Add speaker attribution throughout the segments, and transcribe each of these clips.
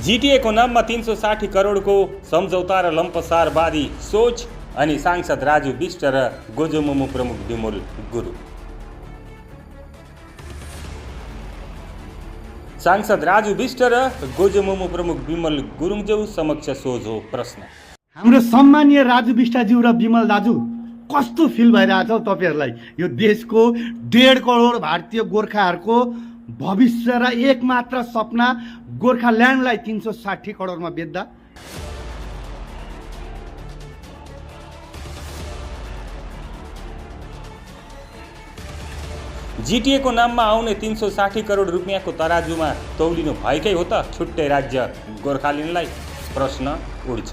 Speaker 1: GTA को नाममा 360 करोडको सम्झौता र लम्पसारवादी सोच अनि सांसद राजु बिष्ट र गोजोमोमो प्रमुख विमल गुरुङ। सांसद राजु बिष्ट र गोजोमोमो प्रमुख विमल गुरुङज्यू समक्ष सोझो प्रश्न।
Speaker 2: हाम्रो सम्मानीय राजु बिष्टज्यू र विमल दाजु, कस्तो फिल भइरहेछ हौ तपाईहरुलाई? यो देशको 1.5 करोड भारतीय गोर्खाहरूको भविष्य र एकमात्र सपना गोर्खाल्यान्डलाई 360 करोडमा बेच्दा
Speaker 1: जीटीए को नाममा आउने 360 करोड रुपियाँको तराजुमा तौलिनु भएकै हो त छुट्टै राज्य गोर्खाल्यान्डलाई? प्रश्न उड्छ।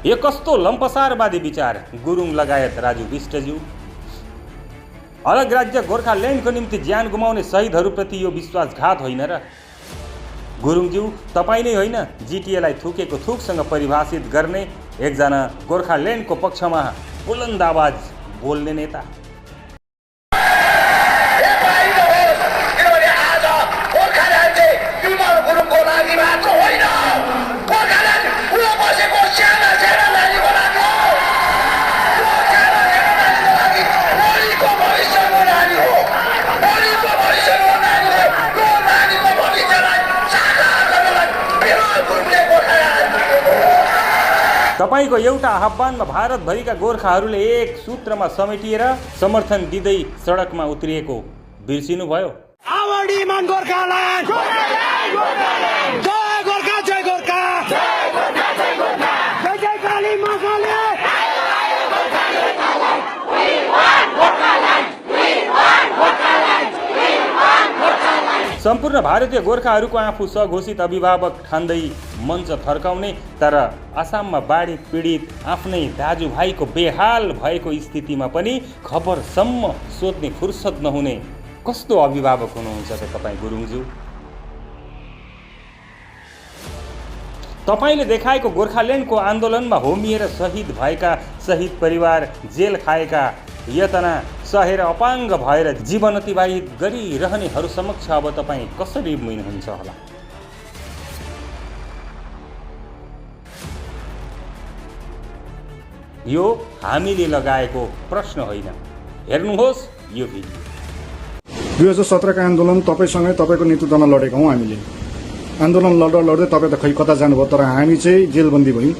Speaker 1: यो कस्तो लम्पसारवादी विचार गुरुङ लगायत राजु बिष्टज्यू? अलग राज्य गोर्खाल्यान्डको निम्ति ज्यान गुमाउने शहीदहरूप्रति यो विश्वासघात होइन र? गुरुङज्यू, तपाईँ नै होइन जीटीएलाई थुकेको थुकसँग परिभाषित गर्ने एकजना गोर्खाल्यान्डको पक्षमा बुलन्द आवाज बोल्ने नेता? तपाईको एउटा आह्वानमा भारतभरिका गोर्खाहरूले एक सूत्रमा समेटिएर समर्थन दिँदै सडकमा उत्रिएको बिर्सिनुभयो? सम्पूर्ण भारतीय गोर्खाहरूको आफू स्वघोषित अभिभावक ठान्दै मञ्च थर्काउने, तर आसाममा बाढी पीडित आफ्नै दाजुभाइको बेहाल भएको स्थितिमा पनि खबरसम्म सोध्ने फुर्सद नहुने कस्तो अभिभावक हुनुहुन्छ त तपाईँ गुरुङज्यू? तपाईँले देखाएको गोर्खाल्यान्डको आन्दोलनमा होमिएर शहीद भएका शहीद परिवार, जेल खाएका, यतना सहेर अपाङ्ग भएर जीवन अतिबाहित गरिरहनेहरू समक्ष अब तपाईँ कसरी मुइनुहुन्छ होला? यो हामीले लगाएको प्रश्न होइन, हेर्नुहोस् यो भिडियो।
Speaker 3: 2017 का आन्दोलन तपाईसँगै तपाईको नेतृत्वमा लडेका हौं हामीले। आन्दोलन लड्दा लड्दै तपाईँ त खै कता जानुभयो, तर हामी चाहिँ जेलबन्दी भयौँ।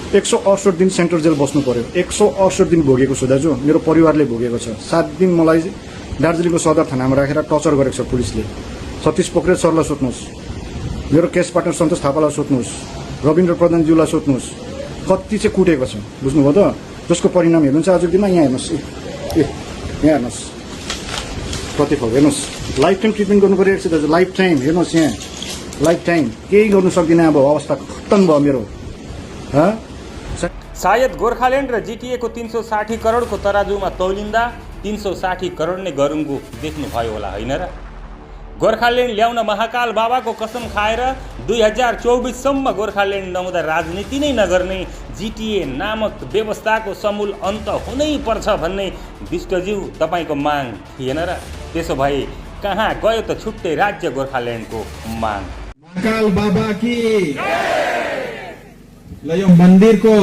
Speaker 3: 168 दिन सेन्ट्रल जेल बस्नु पर्यो। 168 दिन भोगेको छु दाजु, मेरो परिवारले भोगेको छ। 7 दिन मलाई दार्जिलिङको सदर थानामा राखेर टर्चर गरेको छ पुलिसले। सतीश पोखरेल सरलाई सोध्नुहोस्, मेरो केस पार्टनर सन्तोष थापालाई सोध्नुहोस्, रविन्द्र प्रधानज्यूलाई सोध्नुहोस्, कति चाहिँ कुटेको छ, बुझ्नुभयो त? जसको परिणाम हेर्नुहुन्छ आजको दिनमा। यहाँ हेर्नुहोस्, यहाँ हेर्नुहोस्, प्रतिफल हेर्नुहोस्। लाइफ टाइम ट्रिटमेन्ट गर्नु परिरहेको छ दाजु, लाइफ टाइम। हेर्नुहोस् यहाँ, लाइफ टाइम। केही गर्नु सक्दिनँ, अब अवस्था खत्तम भयो मेरो।
Speaker 1: सायद गोर्खाल्यान्ड र जीटीएको 360 करोडको तराजुमा तौलिँदा 360 करोड नै गरुङको देख्नुभयो होला, होइन र? गोर्खाल्यान्ड ल्याउन महाकाल बाबाको कसम खाएर 2024सम्म गोर्खाल्यान्ड नहुँदा राजनीति नै नगर्ने जीटीए नामक व्यवस्थाको समूल अन्त हुनै पर्छ भन्ने बिष्टज्यू तपाईँको माग थिएन र? त्यसो भए कहाँ गयो त छुट्टै राज्य गोर्खाल्यान्डको माग?
Speaker 4: महाकाल बाबा की ल यो मन्दिरको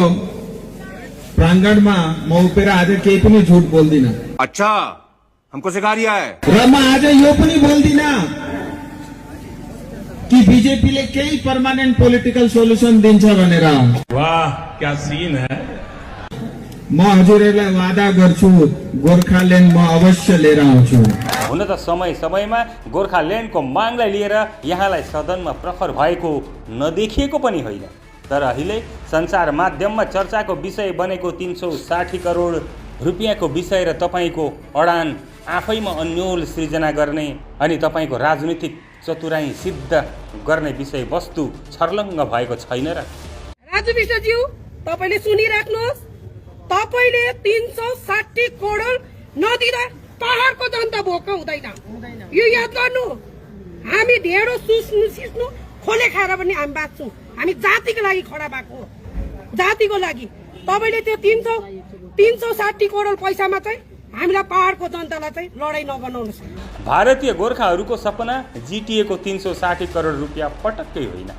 Speaker 4: प्राङ्गणमा म उपेर आज केही पनि झुट बोल्दिनँ।
Speaker 5: अच्छा, हमको सिखा रिया है।
Speaker 4: र म आज यो पनि बोल्दिनँ कि बीजेपीले केही पर्मानेन्ट पोलिटिकल सोल्युसन दिन्छ भनेर।
Speaker 6: वाह, क्या सीन है।
Speaker 4: म हजुरहरूलाई वादा गर्छु, गोर्खाल्यान्ड म अवश्य लिएर आउँछु।
Speaker 1: हुन त समय समयमा गोर्खाल्यान्डको मागलाई लिएर यहाँलाई सदनमा प्रखर भएको नदेखिएको पनि होइन, तर अहिले सञ्चार माध्यममा चर्चाको विषय बनेको 360 करोड रुपियाँको विषय र तपाईँको अडान आफैमा अन्यल सृजना गर्ने अनि तपाईँको राजनीतिक चतुराई सिद्ध गर्ने विषयवस्तु छर्लङ्ग भएको छैन र?
Speaker 7: राजु बिष्टज्यू, तपाईँले सुनिराख्नुहोस्, तपाईँले 360 करोड नदिँदा पहाडको जनता भोक हुँदैन, यो याद गर्नु। हामी ढेँडो सिस्नु खोले खाएर पनि हामी बाँच्छौँ। हामी जातिको लागि खडा भएको, जातिको लागि। तपाईँले त्यो 360 करोड पैसामा चाहिँ हामीलाई पहाडको जनतालाई चाहिँ लडाइँ नबनाउनुहोस्।
Speaker 1: भारतीय गोर्खाहरूको सपना जिटिएको 360 करोड रुपियाँ पटक्कै होइन।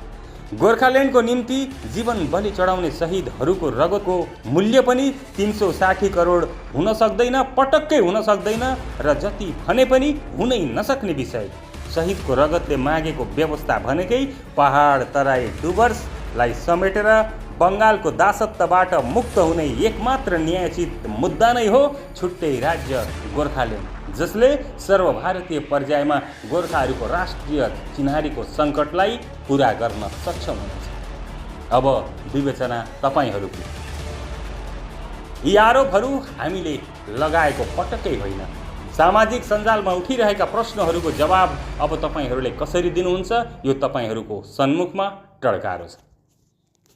Speaker 1: गोर्खाल्यान्डको निम्ति जीवन बलि चढाउने शहीदहरूको रगतको मूल्य पनि 360 करोड हुन सक्दैन, पटक्कै हुन सक्दैन र जति भने पनि हुनै नसक्ने विषय। शहीदको रगतले मागेको व्यवस्था भनेकै पहाड तराई डुवर्सलाई समेटेर बङ्गालको दासत्वबाट मुक्त हुने एकमात्र न्यायोचित मुद्दा नै हो छुट्टै राज्य गोर्खाल्यान्ड, जसले सर्वभारतीय पर्यायमा गोर्खाहरूको राष्ट्रिय चिन्हारीको सङ्कटलाई पुरा गर्न सक्षम हुनेछ। अब विवेचना तपाईँहरूको। यी आरोपहरू हामीले लगाएको पटक्कै होइन। सामाजिक सञ्जालमा उठिरहेका प्रश्नहरूको जवाब अब तपाईँहरूले कसरी दिनुहुन्छ यो तपाईँहरूको सन्मुखमा टड्कारो छ।